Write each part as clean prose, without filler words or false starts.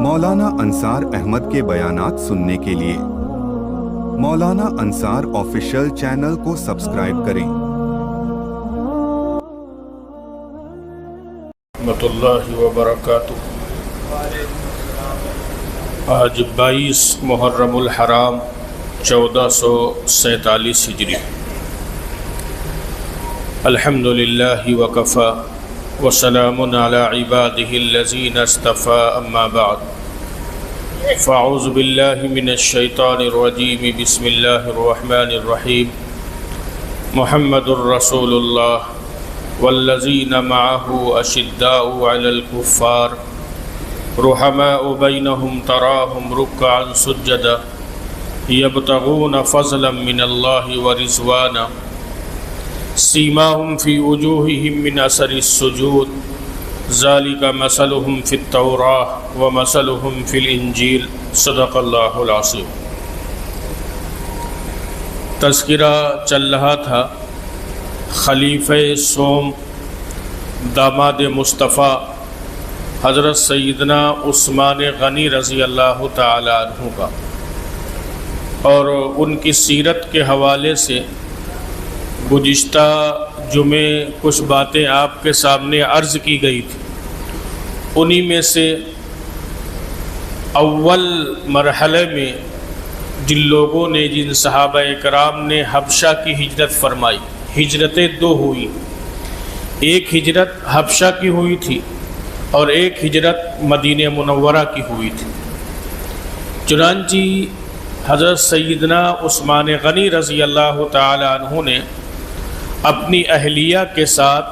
مولانا انصار احمد کے بیانات سننے کے لیے مولانا انصار آفیشیل چینل کو سبسکرائب کریں۔ رحمۃ اللہ وبرکاتہ۔ آج 22 محرم الحرام 1447 ہجری۔ الحمدللہ وکفا وسلام علی عبادہ الذین اصطفى اما بعد فاعوذ باللہ من الشیطان الرجیم بسم اللہ الرحمن الرحیم۔ محمد الرسول اللہ والذین معه اشداء علی الکفار رحماء بینہم تراہم رکعا سجدا یبتغون فضلا من اللہ ورضوانا سیماہم فی وجوہہم من اثر السجود ذالک مثلہم فی التوراۃ ومثلہم فی الانجیل صدق اللہ العظیم۔ تذکرہ چل رہا تھا خلیفہ سوم داماد مصطفیٰ حضرت سیدنا عثمان غنی رضی اللہ تعالی عنہ کا، اور ان کی سیرت کے حوالے سے گزشتہ جمعے کچھ باتیں آپ کے سامنے عرض کی گئی تھی۔ انہی میں سے اول مرحلے میں جن لوگوں نے، جن صحابہ کرام نے حبشہ کی ہجرت فرمائی، ہجرتیں دو ہوئی، ایک ہجرت حبشہ کی ہوئی تھی اور ایک ہجرت مدینہ منورہ کی ہوئی تھی۔ چنانچہ حضرت سیدنا عثمان غنی رضی اللہ تعالی عنہ نے اپنی اہلیہ کے ساتھ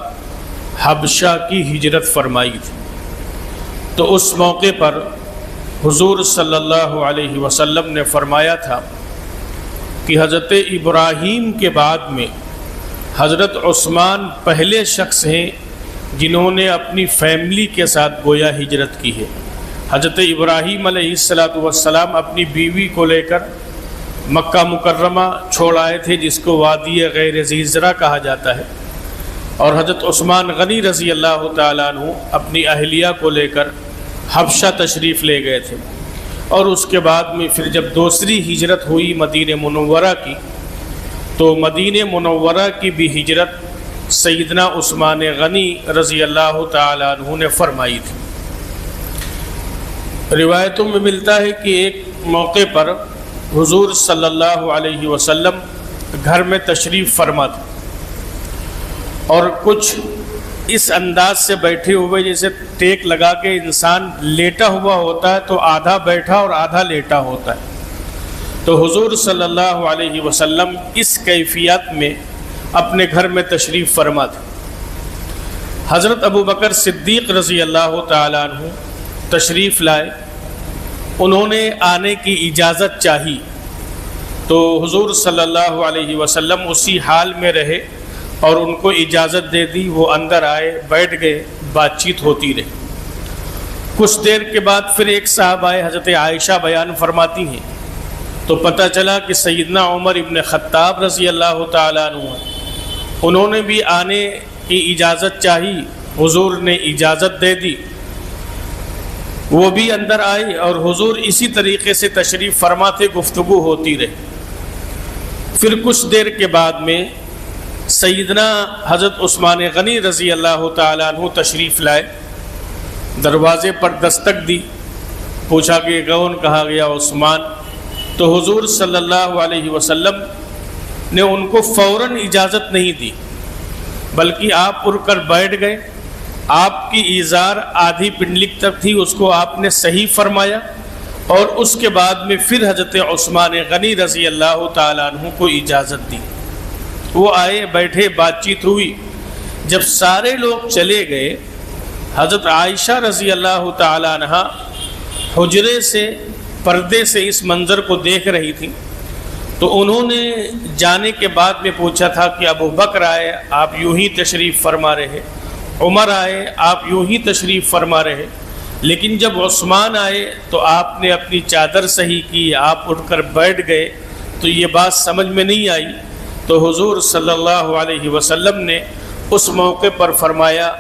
حبشہ کی ہجرت فرمائی تھی، تو اس موقع پر حضور صلی اللہ علیہ وسلم نے فرمایا تھا کہ حضرت ابراہیم کے بعد میں حضرت عثمان پہلے شخص ہیں جنہوں نے اپنی فیملی کے ساتھ گویا ہجرت کی ہے۔ حضرت ابراہیم علیہ السلام اپنی بیوی کو لے کر مکہ مکرمہ چھوڑ آئے تھے، جس کو وادی غیر ذی زرع کہا جاتا ہے، اور حضرت عثمان غنی رضی اللہ تعالیٰ عنہ اپنی اہلیہ کو لے کر حبشہ تشریف لے گئے تھے۔ اور اس کے بعد میں پھر جب دوسری ہجرت ہوئی مدینہ منورہ کی، تو مدینہ منورہ کی بھی ہجرت سیدنا عثمان غنی رضی اللہ تعالیٰ عنہ نے فرمائی تھی۔ روایتوں میں ملتا ہے کہ ایک موقع پر حضور صلی اللہ علیہ وسلم گھر میں تشریف فرما تھے، اور کچھ اس انداز سے بیٹھے ہوئے جیسے ٹیک لگا کے انسان لیٹا ہوا ہوتا ہے تو آدھا بیٹھا اور آدھا لیٹا ہوتا ہے۔ تو حضور صلی اللہ علیہ وسلم اس کیفیت میں اپنے گھر میں تشریف فرما تھے۔ حضرت ابوبکر صدیق رضی اللہ تعالیٰ عنہ تشریف لائے، انہوں نے آنے کی اجازت چاہی، تو حضور صلی اللہ علیہ وسلم اسی حال میں رہے اور ان کو اجازت دے دی۔ وہ اندر آئے، بیٹھ گئے، بات چیت ہوتی رہی۔ کچھ دیر کے بعد پھر ایک صاحب آئے، حضرت عائشہ بیان فرماتی ہیں، تو پتہ چلا کہ سیدنا عمر ابن خطاب رضی اللہ تعالیٰ عنہ انہوں نے بھی آنے کی اجازت چاہی، حضور نے اجازت دے دی، وہ بھی اندر آئے، اور حضور اسی طریقے سے تشریف فرما تھے، گفتگو ہوتی رہی۔ پھر کچھ دیر کے بعد میں سیدنا حضرت عثمان غنی رضی اللہ تعالیٰ عنہ تشریف لائے، دروازے پر دستک دی، پوچھا کہ کون؟ کہا گیا عثمان۔ تو حضور صلی اللہ علیہ وسلم نے ان کو فوراً اجازت نہیں دی، بلکہ آپ اٹھ کر بیٹھ گئے۔ آپ کی ایزار آدھی پنڈلک تک تھی، اس کو آپ نے صحیح فرمایا، اور اس کے بعد میں پھر حضرت عثمان غنی رضی اللہ تعالیٰ عنہ کو اجازت دی۔ وہ آئے، بیٹھے، بات چیت ہوئی۔ جب سارے لوگ چلے گئے، حضرت عائشہ رضی اللہ تعالیٰ عنہ حجرے سے، پردے سے اس منظر کو دیکھ رہی تھی، تو انہوں نے جانے کے بعد میں پوچھا تھا کہ ابو بکر آئے، آپ یوں ہی تشریف فرما رہے، عمر آئے، آپ یوں ہی تشریف فرما رہے، لیکن جب عثمان آئے تو آپ نے اپنی چادر صحیح کی، آپ اٹھ کر بیٹھ گئے، تو یہ بات سمجھ میں نہیں آئی۔ تو حضور صلی اللہ علیہ وسلم نے اس موقع پر فرمایا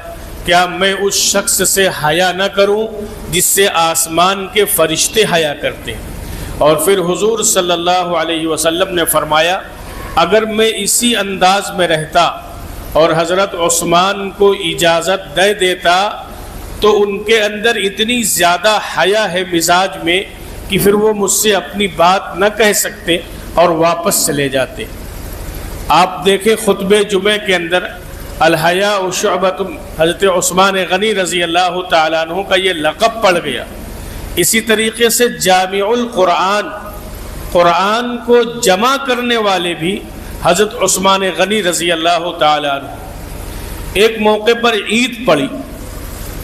کیا میں اس شخص سے حیا نہ کروں جس سے آسمان کے فرشتے حیا کرتے ہیں؟ اور پھر حضور صلی اللہ علیہ وسلم نے فرمایا اگر میں اسی انداز میں رہتا اور حضرت عثمان کو اجازت دے دیتا تو ان کے اندر اتنی زیادہ حیا ہے مزاج میں کہ پھر وہ مجھ سے اپنی بات نہ کہہ سکتے اور واپس چلے جاتے۔ آپ دیکھیں خطبہ جمعہ کے اندر الحیاء شعبۃ، حضرت عثمان غنی رضی اللہ تعالیٰ عنہ کا یہ لقب پڑ گیا۔ اسی طریقے سے جامع القرآن، قرآن کو جمع کرنے والے بھی حضرت عثمان غنی رضی اللہ تعالیٰ عنہ۔ ایک موقع پر عید پڑی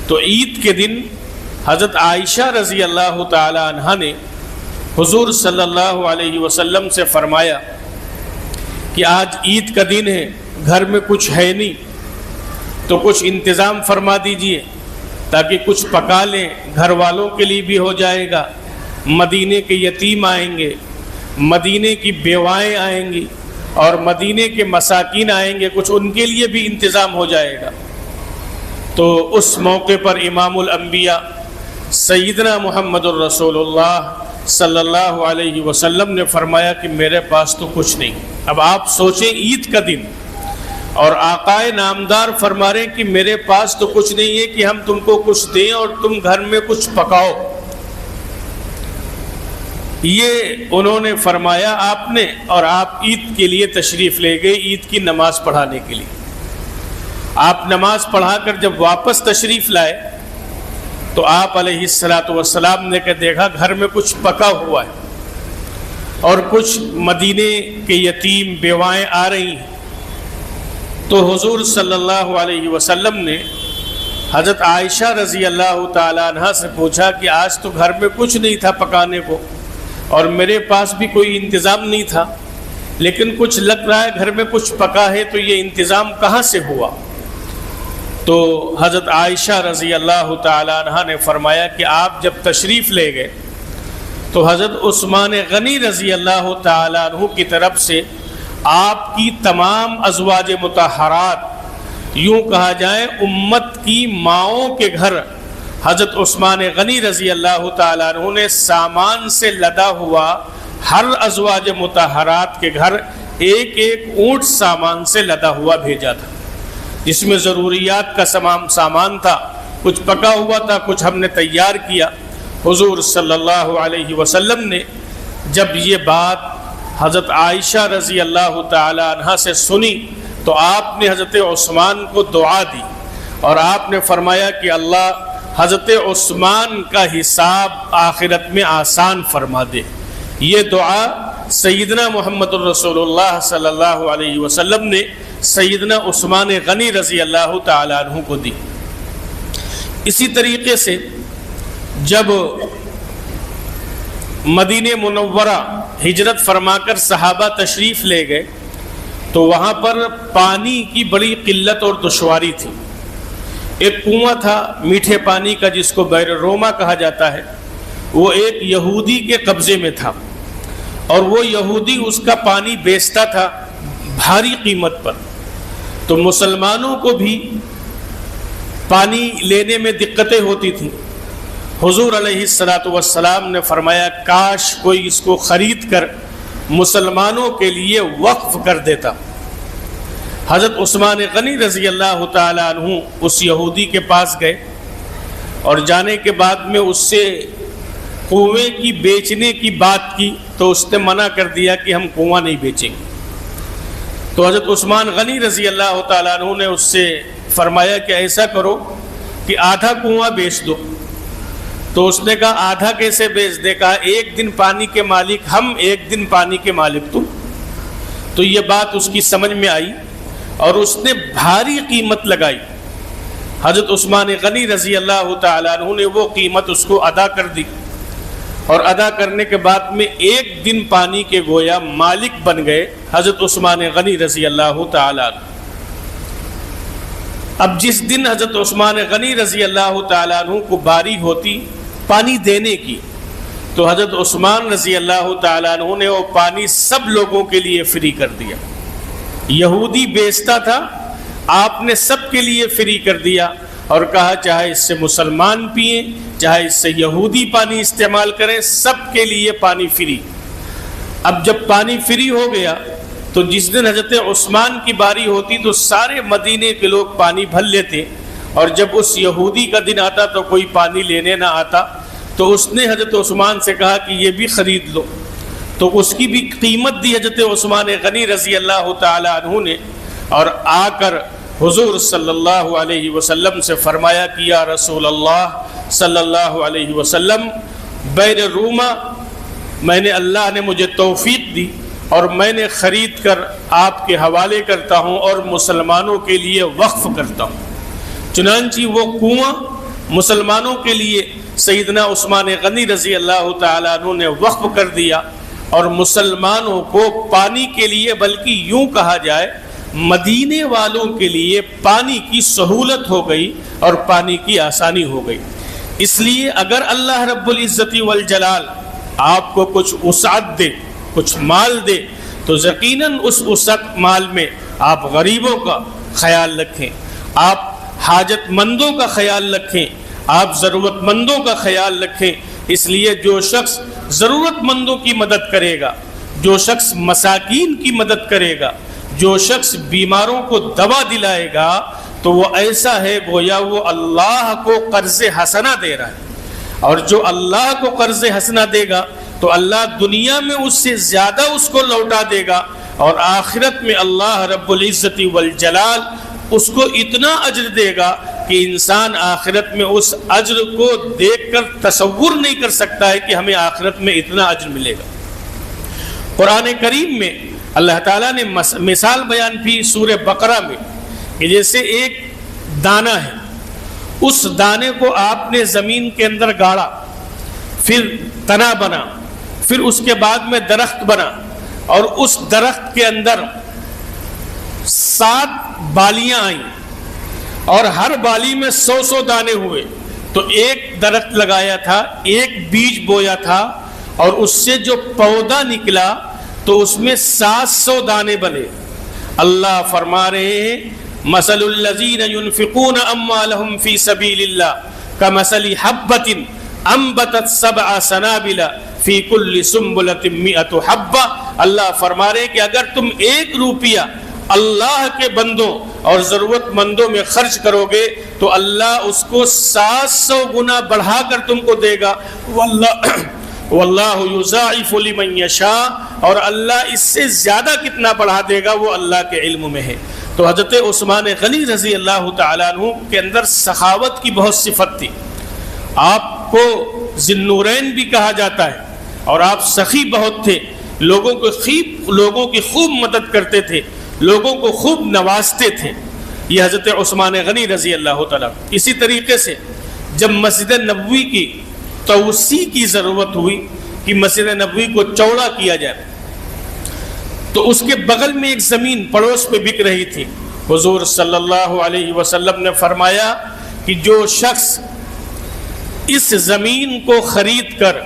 تو عید کے دن حضرت عائشہ رضی اللہ تعالیٰ عنہ نے حضور صلی اللہ علیہ وسلم سے فرمایا کہ آج عید کا دن ہے، گھر میں کچھ ہے نہیں تو کچھ انتظام فرما دیجئے تاکہ کچھ پکا لیں، گھر والوں کے لیے بھی ہو جائے گا، مدینے کے یتیم آئیں گے، مدینے کی بیوائیں آئیں گی اور مدینے کے مساکین آئیں گے، کچھ ان کے لیے بھی انتظام ہو جائے گا۔ تو اس موقع پر امام الانبیاء سیدنا محمد الرسول اللہ صلی اللہ علیہ وسلم نے فرمایا کہ میرے پاس تو کچھ نہیں۔ اب آپ سوچیں عید کا دن اور آقا نامدار فرما رہے ہیں کہ میرے پاس تو کچھ نہیں ہے کہ ہم تم کو کچھ دیں اور تم گھر میں کچھ پکاؤ۔ یہ انہوں نے فرمایا آپ نے، اور آپ عید کے لیے تشریف لے گئے عید کی نماز پڑھانے کے لیے۔ آپ نماز پڑھا کر جب واپس تشریف لائے تو آپ علیہ السلام نے کہ دیکھا گھر میں کچھ پکا ہوا ہے اور کچھ مدینے کے یتیم بیوائیں آ رہی ہیں۔ تو حضور صلی اللہ علیہ وسلم نے حضرت عائشہ رضی اللہ تعالیٰ عنہ سے پوچھا کہ آج تو گھر میں کچھ نہیں تھا پکانے کو اور میرے پاس بھی کوئی انتظام نہیں تھا، لیکن کچھ لگ رہا ہے گھر میں کچھ پکا ہے، تو یہ انتظام کہاں سے ہوا؟ تو حضرت عائشہ رضی اللہ تعالیٰ عنہ نے فرمایا کہ آپ جب تشریف لے گئے تو حضرت عثمان غنی رضی اللہ تعالیٰ عنہ کی طرف سے آپ کی تمام ازواج مطہرات، یوں کہا جائے امت کی ماؤں کے گھر، حضرت عثمان غنی رضی اللہ تعالیٰ عنہ نے سامان سے لدا ہوا ہر ازواج مطہرات کے گھر ایک ایک اونٹ سامان سے لدا ہوا بھیجا تھا، جس میں ضروریات کا سامان تھا، کچھ پکا ہوا تھا، کچھ ہم نے تیار کیا۔ حضور صلی اللہ علیہ وسلم نے جب یہ بات حضرت عائشہ رضی اللہ تعالی عنہ سے سنی تو آپ نے حضرت عثمان کو دعا دی اور آپ نے فرمایا کہ اللہ حضرت عثمان کا حساب آخرت میں آسان فرما دے۔ یہ دعا سیدنا محمد الرسول اللہ صلی اللہ علیہ وسلم نے سیدنا عثمان غنی رضی اللہ تعالی عنہ کو دی۔ اسی طریقے سے جب مدینہ منورہ ہجرت فرما کر صحابہ تشریف لے گئے تو وہاں پر پانی کی بڑی قلت اور دشواری تھی۔ ایک کنواں تھا میٹھے پانی کا جس کو بئر روما کہا جاتا ہے، وہ ایک یہودی کے قبضے میں تھا اور وہ یہودی اس کا پانی بیچتا تھا بھاری قیمت پر، تو مسلمانوں کو بھی پانی لینے میں دقتیں ہوتی تھیں۔ حضور علیہ السلام نے فرمایا کاش کوئی اس کو خرید کر مسلمانوں کے لیے وقف کر دیتا۔ حضرت عثمان غنی رضی اللہ تعالی عنہ اس یہودی کے پاس گئے اور جانے کے بعد میں اس سے کنویں کی بیچنے کی بات کی تو اس نے منع کر دیا کہ ہم کنواں نہیں بیچیں گے۔ تو حضرت عثمان غنی رضی اللہ تعالیٰ عنہ نے اس سے فرمایا کہ ایسا کرو کہ آدھا کنواں بیچ دو۔ تو اس نے کہا آدھا کیسے بیچ دے؟ کہا ایک دن پانی کے مالک ہم، ایک دن پانی کے مالک تم۔ تو یہ بات اس کی سمجھ میں آئی اور اس نے بھاری قیمت لگائی۔ حضرت عثمان غنی رضی اللہ تعالیٰ عنہ نے وہ قیمت اس کو ادا کر دی اور ادا کرنے کے بعد میں ایک دن پانی کے گویا مالک بن گئے حضرت عثمان غنی رضی اللہ تعالیٰ عنہ۔ اب جس دن حضرت عثمان غنی رضی اللہ تعالیٰ عنہ کو باری ہوتی پانی دینے کی تو حضرت عثمان رضی اللہ تعالیٰ عنہ نے وہ پانی سب لوگوں کے لیے فری کر دیا۔ یہودی بیچتا تھا، آپ نے سب کے لیے فری کر دیا اور کہا چاہے اس سے مسلمان پئیں، چاہے اس سے یہودی پانی استعمال کریں، سب کے لیے پانی فری۔ اب جب پانی فری ہو گیا تو جس دن حضرت عثمان کی باری ہوتی تو سارے مدینے کے لوگ پانی بھر لیتے، اور جب اس یہودی کا دن آتا تو کوئی پانی لینے نہ آتا، تو اس نے حضرت عثمان سے کہا کہ یہ بھی خرید لو، تو اس کی بھی قیمت دی حضرت عثمان غنی رضی اللہ تعالی عنہ نے، اور آ کر حضور صلی اللہ علیہ وسلم سے فرمایا کہ یا رسول اللہ صلی اللہ علیہ وسلم، بیر روما میں نے، اللہ نے مجھے توفیق دی اور میں نے خرید کر آپ کے حوالے کرتا ہوں اور مسلمانوں کے لیے وقف کرتا ہوں۔ چنانچہ وہ کنواں مسلمانوں کے لیے سیدنا عثمان غنی رضی اللہ تعالیٰ عنہ نے وقف کر دیا، اور مسلمانوں کو پانی کے لیے، بلکہ یوں کہا جائے مدینے والوں کے لیے پانی کی سہولت ہو گئی اور پانی کی آسانی ہو گئی۔ اس لیے اگر اللہ رب العزت والجلال آپ کو کچھ وسعت دے، کچھ مال دے، تو یقیناً اس وسعت مال میں آپ غریبوں کا خیال رکھیں، آپ حاجت مندوں کا خیال رکھیں، آپ ضرورت مندوں کا خیال رکھیں۔ اس لیے جو شخص ضرورت مندوں کی مدد کرے گا، جو شخص مساکین کی مدد کرے گا، جو شخص بیماروں کو دوا دلائے گا، تو وہ ایسا ہے گویا وہ اللہ کو قرض حسنہ دے رہا ہے، اور جو اللہ کو قرض حسنہ دے گا تو اللہ دنیا میں اس سے زیادہ اس کو لوٹا دے گا، اور آخرت میں اللہ رب العزت والجلال اس کو اتنا اجر دے گا کہ انسان آخرت میں اس اجر کو دیکھ کر تصور نہیں کر سکتا ہے کہ ہمیں آخرت میں اتنا اجر ملے گا۔ قرآن کریم میں اللہ تعالیٰ نے مثال بیان کی سورہ بقرہ میں کہ جیسے ایک دانہ ہے، اس دانے کو آپ نے زمین کے اندر گاڑا، پھر تنا بنا، پھر اس کے بعد میں درخت بنا، اور اس درخت کے اندر 7 بالیاں آئیں، اور ہر بالی میں 100 دانے ہوئے، تو ایک درخت لگایا تھا، ایک بیج بویا تھا، اور اس سے جو پودا نکلا تو اس میں 700 دانے بنے۔ اللہ فرما رہے ہیں مثل الذین ينفقون اموالهم فی سبیل اللہ کمثل حبۃ انبتت 7 سنابل فی کل سنبلۃ 100 حبہ۔ اللہ فرما رہے ہیں کہ اگر تم 1 روپیہ اللہ کے بندوں اور ضرورت مندوں میں خرچ کرو گے تو اللہ اس کو 700 گنا بڑھا کر تم کو دے گا، واللہ یضاعف لمن یشاء، اور اللہ اس سے زیادہ کتنا بڑھا دے گا وہ اللہ کے علم میں ہے۔ تو حضرت عثمان غنی رضی اللہ تعالیٰ عنہ کے اندر سخاوت کی بہت صفت تھی، آپ کو ذی النورین بھی کہا جاتا ہے، اور آپ سخی بہت تھے، لوگوں کی خوب مدد کرتے تھے، لوگوں کو خوب نوازتے تھے، یہ حضرت عثمان غنی رضی اللہ تعالیٰ۔ اسی طریقے سے جب مسجد نبوی کی توسیع کی ضرورت ہوئی کہ مسجد نبوی کو چوڑا کیا جائے، تو اس کے بغل میں ایک زمین پڑوس پہ بک رہی تھی، حضور صلی اللہ علیہ وسلم نے فرمایا کہ جو شخص اس زمین کو خرید کر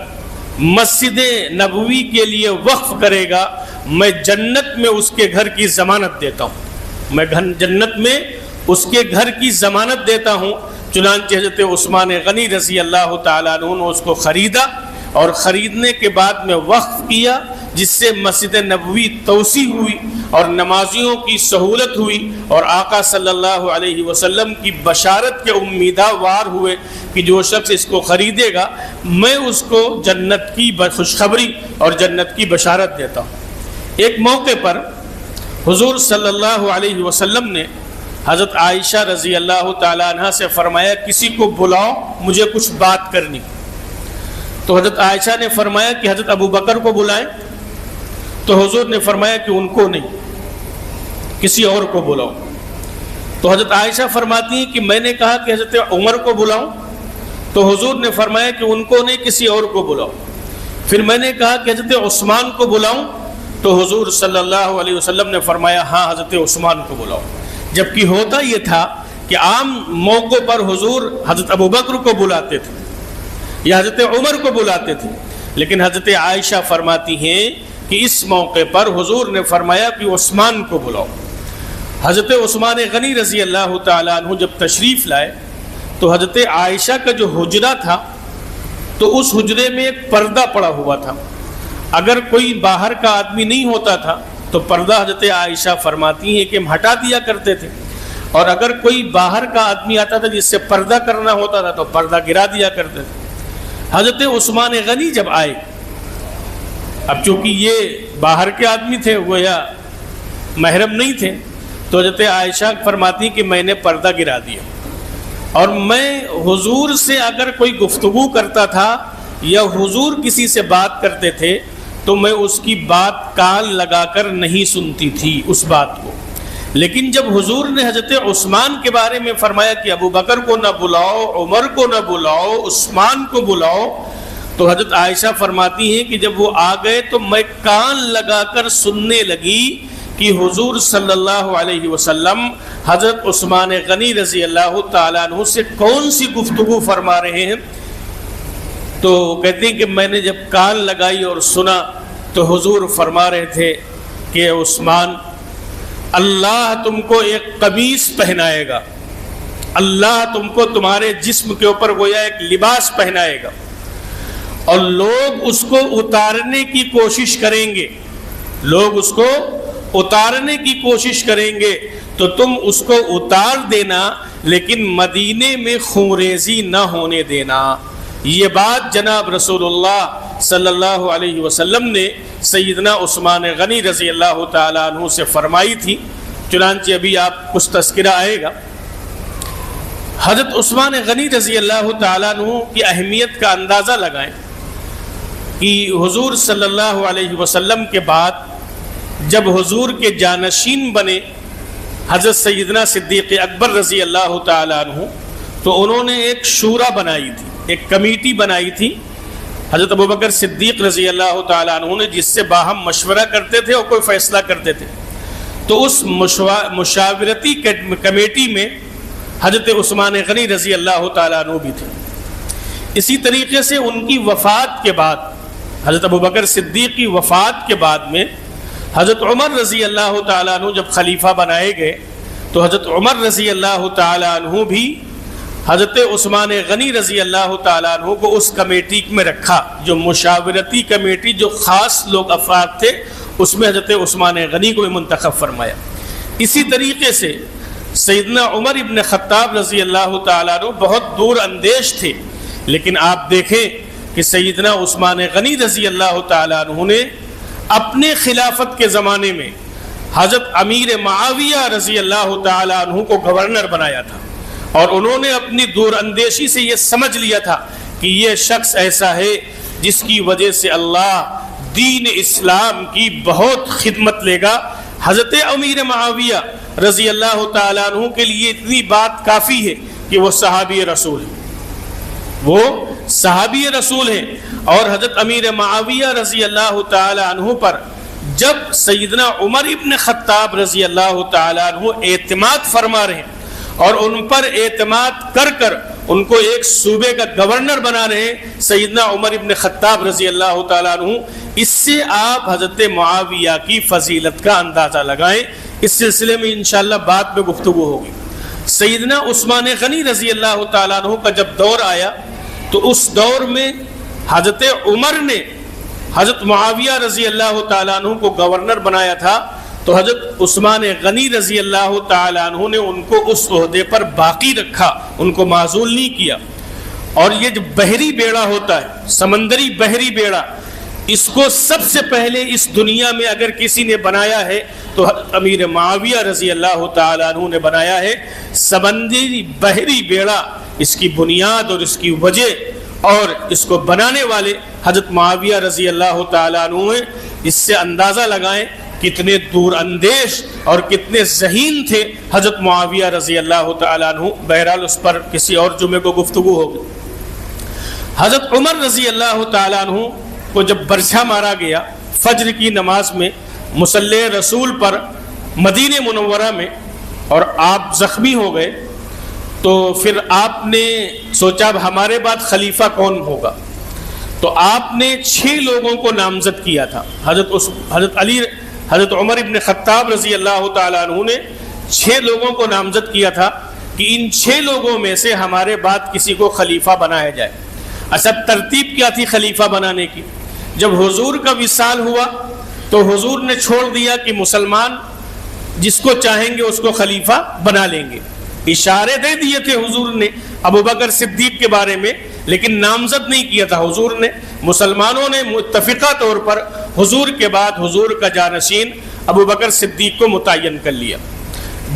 مسجد نبوی کے لیے وقف کرے گا، میں جنت میں اس کے گھر کی ضمانت دیتا ہوں، میں جنت میں اس کے گھر کی ضمانت دیتا ہوں۔ چنانچہ حضرت عثمان غنی رضی اللہ تعالیٰ عنہ نے اس کو خریدا، اور خریدنے کے بعد میں وقف کیا، جس سے مسجد نبوی توسیع ہوئی اور نمازیوں کی سہولت ہوئی، اور آقا صلی اللہ علیہ وسلم کی بشارت کے امیدہ وار ہوئے کہ جو شخص اس کو خریدے گا میں اس کو جنت کی خوشخبری اور جنت کی بشارت دیتا ہوں۔ ایک موقع پر حضور صلی اللہ علیہ وسلم نے حضرت عائشہ رضی اللہ تعالیٰ عنہ سے فرمایا کسی کو بلاؤ، مجھے کچھ بات کرنی۔ تو حضرت عائشہ نے فرمایا کہ حضرت ابو بکر کو بلائیں، تو حضور نے فرمایا کہ ان کو نہیں، کسی اور کو بلاؤ۔ تو حضرت عائشہ فرماتی ہیں کہ میں نے کہا کہ حضرت عمر کو بلاؤں، تو حضور نے فرمایا کہ ان کو نہیں، کسی اور کو بلاؤ۔ پھر میں نے کہا کہ حضرت عثمان کو بلاؤں، تو حضور صلی اللہ علیہ وسلم نے فرمایا ہاں حضرت عثمان کو بلاؤ۔ جبکہ ہوتا یہ تھا کہ عام موقع پر حضور حضرت ابو بکر کو بلاتے تھے یا حضرت عمر کو بلاتے تھے، لیکن حضرت عائشہ فرماتی ہیں کہ اس موقع پر حضور نے فرمایا کہ عثمان کو بلاؤ۔ حضرت عثمان غنی رضی اللہ تعالیٰ عنہ جب تشریف لائے تو حضرت عائشہ کا جو حجرہ تھا تو اس حجرے میں ایک پردہ پڑا ہوا تھا. اگر کوئی باہر کا آدمی نہیں ہوتا تھا تو پردہ حضرت عائشہ فرماتی ہیں کہ ہم ہٹا دیا کرتے تھے, اور اگر کوئی باہر کا آدمی آتا تھا جس سے پردہ کرنا ہوتا تھا تو پردہ گرا دیا کرتے تھے. حضرت عثمان غنی جب آئے, اب چونکہ یہ باہر کے آدمی تھے, وہ یا محرم نہیں تھے, تو حضرت عائشہ فرماتی کہ میں نے پردہ گرا دیا, اور میں حضور سے اگر کوئی گفتگو کرتا تھا یا حضور کسی سے بات کرتے تھے تو میں اس کی بات کان لگا کر نہیں سنتی تھی اس بات کو. لیکن جب حضور نے حضرت عثمان کے بارے میں فرمایا کہ ابو بکر کو نہ بلاؤ, عمر کو نہ بلاؤ, عثمان کو بلاؤ, تو حضرت عائشہ فرماتی ہیں کہ جب وہ آ گئے تو میں کان لگا کر سننے لگی کہ حضور صلی اللہ علیہ وسلم حضرت عثمان غنی رضی اللہ تعالیٰ عنہ سے کون سی گفتگو فرما رہے ہیں. تو کہتے ہیں کہ میں نے جب کان لگائی اور سنا تو حضور فرما رہے تھے کہ عثمان, اللہ تم کو ایک قمیص پہنائے گا, اللہ تم کو تمہارے جسم کے اوپر گویا ایک لباس پہنائے گا, اور لوگ اس کو اتارنے کی کوشش کریں گے, لوگ اس کو اتارنے کی کوشش کریں گے تو تم اس کو اتار دینا, لیکن مدینے میں خونریزی نہ ہونے دینا. یہ بات جناب رسول اللہ صلی اللہ علیہ وسلم نے سیدنا عثمان غنی رضی اللہ تعالیٰ عنہ سے فرمائی تھی. چنانچہ ابھی آپ کچھ تذکرہ آئے گا. حضرت عثمان غنی رضی اللہ تعالیٰ عنہ کی اہمیت کا اندازہ لگائیں کہ حضور صلی اللہ علیہ وسلم کے بعد جب حضور کے جانشین بنے حضرت سیدنا صدیق اکبر رضی اللہ تعالیٰ عنہ, تو انہوں نے ایک شورا بنائی تھی, ایک کمیٹی بنائی تھی حضرت ابوبکر صدیق رضی اللہ تعالیٰ عنہ نے, جس سے باہم مشورہ کرتے تھے اور کوئی فیصلہ کرتے تھے. تو اس مشاورتی کمیٹی میں حضرت عثمان غنی رضی اللہ تعالیٰ عنہ بھی تھے. اسی طریقے سے ان کی وفات کے بعد, حضرت ابوبکر صدیق کی وفات کے بعد میں حضرت عمر رضی اللہ تعالیٰ عنہ جب خلیفہ بنائے گئے تو حضرت عمر رضی اللہ تعالیٰ عنہ بھی حضرت عثمان غنی رضی اللہ تعالیٰ عنہ کو اس کمیٹی میں رکھا, جو مشاورتی کمیٹی, جو خاص لوگ افراد تھے, اس میں حضرت عثمان غنی کو بھی منتخب فرمایا. اسی طریقے سے سیدنا عمر ابن خطاب رضی اللہ تعالیٰ عنہ بہت دور اندیش تھے, لیکن آپ دیکھیں کہ سیدنا عثمان غنی رضی اللہ تعالیٰ عنہ نے اپنے خلافت کے زمانے میں حضرت امیر معاویہ رضی اللہ تعالیٰ عنہ کو گورنر بنایا تھا, اور انہوں نے اپنی دور اندیشی سے یہ سمجھ لیا تھا کہ یہ شخص ایسا ہے جس کی وجہ سے اللہ دین اسلام کی بہت خدمت لے گا. حضرت امیر معاویہ رضی اللہ تعالیٰ عنہ کے لیے اتنی بات کافی ہے کہ وہ صحابی رسول ہیں, وہ صحابی رسول ہیں. اور حضرت امیر معاویہ رضی اللہ تعالیٰ عنہ پر جب سیدنا عمر ابن خطاب رضی اللہ تعالیٰ عنہ اعتماد فرما رہے ہیں اور ان پر اعتماد کر کر ان کو ایک صوبے کا گورنر بنا رہے ہیں سیدنا عمر ابن خطاب رضی اللہ تعالیٰ عنہ, اس سے آپ حضرت معاویہ کی فضیلت کا اندازہ لگائیں. اس سلسلے میں انشاءاللہ بعد میں گفتگو ہوگی. سیدنا عثمان غنی رضی اللہ تعالیٰ عنہ کا جب دور آیا تو اس دور میں حضرت عمر نے حضرت معاویہ رضی اللہ تعالیٰ عنہ کو گورنر بنایا تھا, تو حضرت عثمان غنی رضی اللہ تعالیٰ عنہ نے ان کو اس عہدے پر باقی رکھا, ان کو معزول نہیں کیا. اور یہ جو بحری بیڑا ہوتا ہے, سمندری بحری بیڑا, اس کو سب سے پہلے اس دنیا میں اگر کسی نے بنایا ہے تو امیر معاویہ رضی اللہ تعالیٰ عنہ نے بنایا ہے. سمندری بحری بیڑا, اس کی بنیاد اور اس کی وجہ اور اس کو بنانے والے حضرت معاویہ رضی اللہ تعالیٰ عنہ ہیں. اس سے اندازہ لگائیں کتنے دور اندیش اور کتنے ذہین تھے حضرت معاویہ رضی اللہ تعالیٰ عنہ. بہرحال اس پر کسی اور جمعے کو گفتگو ہوگی. حضرت عمر رضی اللہ تعالیٰ عنہ کو جب برچھا مارا گیا فجر کی نماز میں مصلی رسول پر مدینہ منورہ میں, اور آپ زخمی ہو گئے, تو پھر آپ نے سوچا اب ہمارے بعد خلیفہ کون ہوگا. تو آپ نے 6 لوگوں کو نامزد کیا تھا. حضرت عمر ابن خطاب رضی اللہ تعالیٰ عنہ نے 6 لوگوں کو نامزد کیا تھا, کہ ان 6 لوگوں میں سے ہمارے بعد کسی کو خلیفہ بنایا جائے۔ اچھا ترتیب کیا تھی خلیفہ بنانے کی؟ جب حضور کا وصال ہوا تو حضور نے چھوڑ دیا کہ مسلمان جس کو چاہیں گے اس کو خلیفہ بنا لیں گے۔ اشارے دے دیے تھے حضور نے ابو بکر صدیق کے بارے میں، لیکن نامزد نہیں کیا تھا حضور نے۔ مسلمانوں نے متفقہ طور پر حضور کے بعد حضور کا جانشین ابو بکر صدیق کو متعین کر لیا۔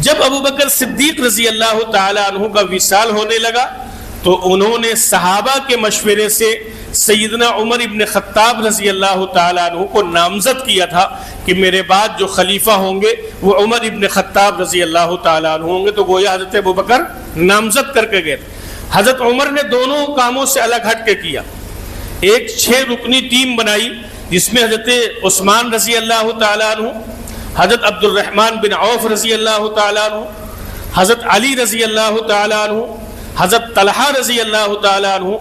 جب ابو بکر صدیق رضی اللہ تعالی عنہ کا وصال ہونے لگا تو انہوں نے صحابہ کے مشورے سے سیدنا عمر ابن خطاب رضی اللہ تعالی عنہ کو نامزد کیا تھا کہ میرے بعد جو خلیفہ ہوں گے وہ عمر ابن خطاب رضی اللہ تعالی عنہ ہوں گے۔ تو گویا حضرت ابوبکر نامزد کر کے گئے۔ حضرت عمر نے دونوں کاموں سے الگ ہٹ کے کیا۔ ایک 6 رکنی ٹیم بنائی جس میں حضرت عثمان رضی اللہ تعالی عنہ، حضرت عبد الرحمن بن عوف رضی اللہ تعالی عنہ، حضرت علی رضی اللہ تعالی عنہ، حضرت طلحہ رضی اللہ تعالی عنہ،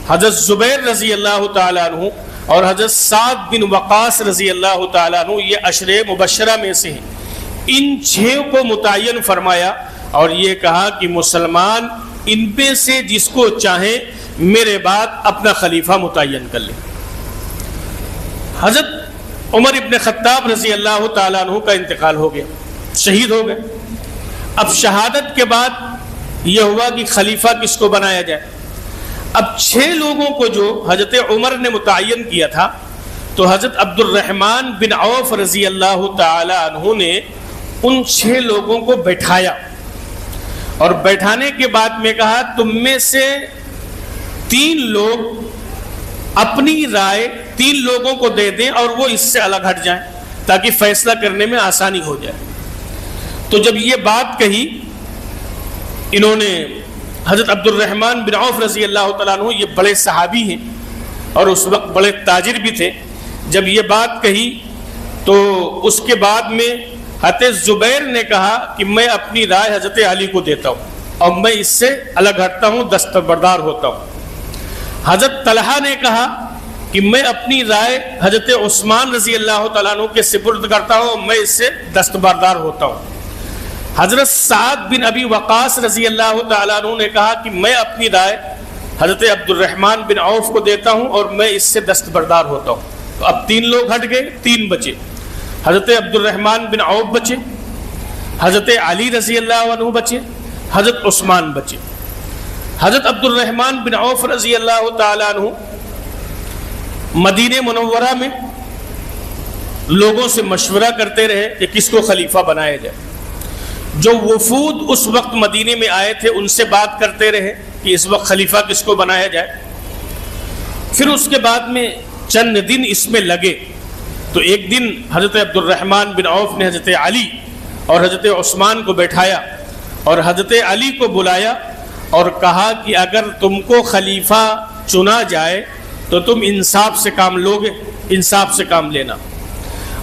حضرت زبیر رضی اللہ تعالی عنہ اور حضرت سعد بن وقاص رضی اللہ تعالی عنہ۔ یہ عشرے مبشرہ میں سے ہیں۔ ان 6 کو متعین فرمایا اور یہ کہا کہ مسلمان ان پہ سے جس کو چاہیں میرے بعد اپنا خلیفہ متعین کر لیں۔ حضرت عمر ابن خطاب رضی اللہ تعالیٰ عنہ کا انتقال ہو گیا، شہید ہو گئے۔ اب شہادت کے بعد یہ ہوا کہ خلیفہ کس کو بنایا جائے۔ اب 6 لوگوں کو جو حضرت عمر نے متعین کیا تھا تو حضرت عبد الرحمن بن عوف رضی اللہ تعالی عنہ نے ان 6 لوگوں کو بیٹھایا اور بیٹھانے کے بعد میں کہا تم میں سے 3 لوگ اپنی رائے 3 لوگوں کو دے دیں اور وہ اس سے الگ ہٹ جائیں تاکہ فیصلہ کرنے میں آسانی ہو جائے۔ تو جب یہ بات کہی انہوں نے حضرت عبد الرحمن بن عوف رضی اللہ تعالیٰ عنہ، یہ بڑے صحابی ہیں اور اس وقت بڑے تاجر بھی تھے، جب یہ بات کہی تو اس کے بعد میں حضرت زبیر نے کہا کہ میں اپنی رائے حضرت علی کو دیتا ہوں اور میں اس سے الگ ہٹتا ہوں، دستبردار ہوتا ہوں۔ حضرت طلحہ نے کہا کہ میں اپنی رائے حضرت عثمان رضی اللہ تعالیٰ عنہ کے سپرد کرتا ہوں، میں اس سے دستبردار ہوتا ہوں۔ حضرت سعد بن ابی وقاص رضی اللہ تعالیٰ عنہ نے کہا کہ میں اپنی رائے حضرت عبد الرحمن بن عوف کو دیتا ہوں اور میں اس سے دستبردار ہوتا ہوں۔ تو اب 3 لوگ ہٹ گئے، 3 بچے۔ حضرت عبد الرحمن بن عوف بچے، حضرت علی رضی اللہ عنہ بچے، حضرت عثمان بچے۔ حضرت عبد الرحمن بن عوف رضی اللہ تعالیٰ عنہ مدینہ منورہ میں لوگوں سے مشورہ کرتے رہے کہ کس کو خلیفہ بنایا جائے۔ جو وفود اس وقت مدینے میں آئے تھے ان سے بات کرتے رہے کہ اس وقت خلیفہ کس کو بنایا جائے۔ پھر اس کے بعد میں چند دن اس میں لگے تو ایک دن حضرت عبد الرحمن بن عوف نے حضرت علی اور حضرت عثمان کو بیٹھایا اور حضرت علی کو بلایا اور کہا کہ اگر تم کو خلیفہ چنا جائے تو تم انصاف سے کام لوگے، انصاف سے کام لینا،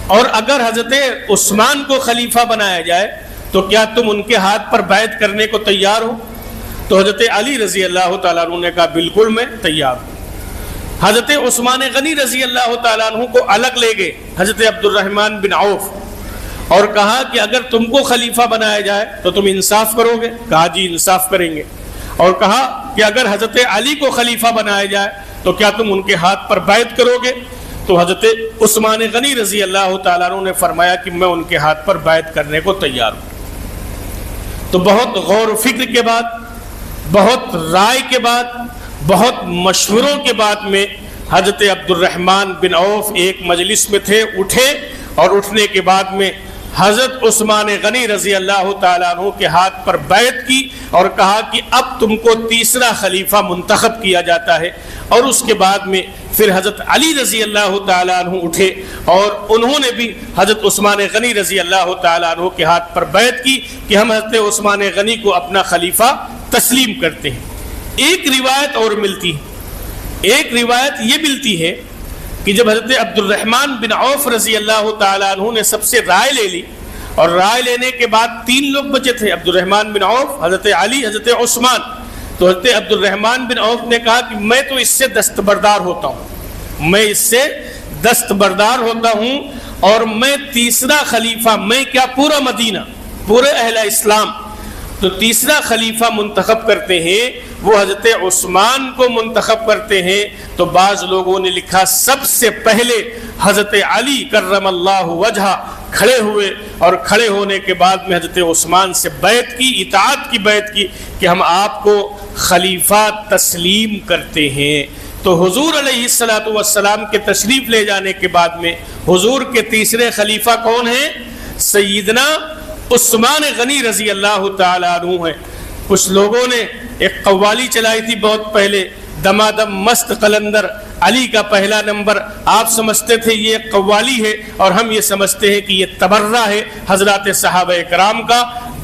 اور اگر حضرت عثمان کو خلیفہ بنایا جائے تو کیا تم ان کے ہاتھ پر بیعت کرنے کو تیار ہو؟ تو حضرت علی رضی اللہ تعالیٰ عنہ نے کہا بالکل میں تیار ہوں۔ حضرت عثمان غنی رضی اللہ تعالیٰ عنہ کو الگ لے گئے حضرت عبد الرحمن بن عوف اور کہا کہ اگر تم کو خلیفہ بنایا جائے تو تم انصاف کرو گے؟ کہا جی انصاف کریں گے۔ اور کہا کہ اگر حضرت علی کو خلیفہ بنایا جائے تو کیا تم ان کے ہاتھ پر بیعت کرو گے؟ تو حضرت عثمان غنی رضی اللہ تعالیٰ عنہ نے فرمایا کہ میں ان کے ہاتھ پر بیعت کرنے کو تیار ہوں۔ تو بہت غور و فکر کے بعد، بہت رائے کے بعد، بہت مشوروں کے بعد میں حضرت عبد الرحمن بن عوف ایک مجلس میں تھے، اٹھے اور اٹھنے کے بعد میں حضرت عثمان غنی رضی اللہ تعالیٰ عنہ کے ہاتھ پر بیعت کی اور کہا کہ اب تم کو 3را خلیفہ منتخب کیا جاتا ہے۔ اور اس کے بعد میں پھر حضرت علی رضی اللہ تعالیٰ عنہ اٹھے اور انہوں نے بھی حضرت عثمان غنی رضی اللہ تعالیٰ عنہ کے ہاتھ پر بیعت کی کہ ہم حضرت عثمان غنی کو اپنا خلیفہ تسلیم کرتے ہیں۔ ایک روایت اور ملتی ہے، ایک روایت یہ ملتی ہے کہ جب حضرت عبد الرحمن بن عوف رضی اللہ تعالیٰ عنہ نے سب سے رائے لے لی اور رائے لینے کے بعد 3 لوگ بچے تھے، عبد الرحمن بن عوف، حضرت علی، حضرت عثمان، تو حضرت عبد الرحمن بن عوف نے کہا کہ میں تو اس سے دستبردار ہوتا ہوں، میں اس سے دستبردار ہوتا ہوں اور میں 3را خلیفہ، میں کیا پورا مدینہ، پورے اہل اسلام تو تیسرا خلیفہ منتخب کرتے ہیں وہ حضرت عثمان کو منتخب کرتے ہیں، تو بعض لوگوں نے لکھا سب سے پہلے حضرت علی کرم اللہ وجہہ کھڑے ہوئے، اور کھڑے ہونے کے بعد میں حضرت عثمان سے بیعت کی، اطاعت کی بیعت کی کہ ہم آپ کو خلیفہ تسلیم کرتے ہیں۔ تو حضور علیہ السلام کے تشریف لے جانے کے بعد میں حضور کے تیسرے خلیفہ کون ہیں؟ سیدنا عثمان غنی رضی اللہ تعالیٰ عنہ ہیں۔ کچھ لوگوں نے ایک قوالی چلائی تھی بہت پہلے، دمادم مست قلندر علی کا پہلا نمبر، آپ سمجھتے تھے یہ قوالی ہے اور ہم یہ سمجھتے ہیں کہ یہ تبرہ ہے حضرات صحابہ کرام کا۔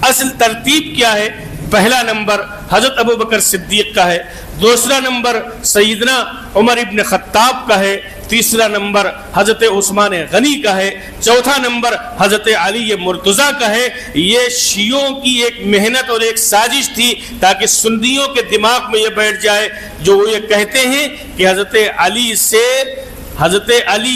اصل ترتیب کیا ہے؟ پہلا نمبر حضرت ابوبکر صدیق کا ہے، دوسرا نمبر سیدنا عمر ابن خطاب کا ہے، تیسرا نمبر حضرت عثمان غنی کا ہے، چوتھا نمبر حضرت علی مرتضیٰ کا ہے۔ یہ شیعوں کی ایک محنت اور ایک سازش تھی تاکہ سنیوں کے دماغ میں یہ بیٹھ جائے جو وہ یہ کہتے ہیں کہ حضرت علی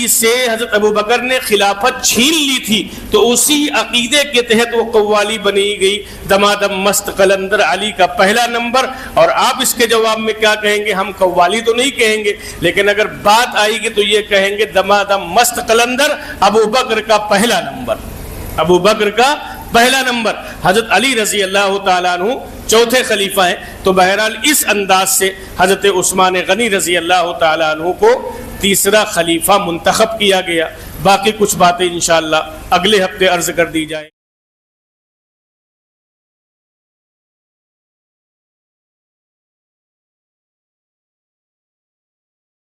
سے حضرت ابوبکر نے خلافت چھین لی تھی، تو اسی عقیدے کے تحت وہ قوالی بنی گئی، دمادم مست قلندر علی کا پہلا نمبر۔ اور آپ اس کے جواب میں کیا کہیں گے؟ ہم قوالی تو نہیں کہیں گے، لیکن اگر بات آئے گی تو یہ کہیں گے دمادم مست قلندر ابوبکر کا پہلا نمبر، ابوبکر کا پہلا نمبر۔ حضرت علی رضی اللہ تعالیٰ عنہ چوتھے خلیفہ ہیں۔ تو بہرحال اس انداز سے حضرت عثمان غنی رضی اللہ تعالیٰ عنہ کو تیسرا خلیفہ منتخب کیا گیا۔ باقی کچھ باتیں انشاءاللہ اگلے ہفتے عرض کر دی جائیں۔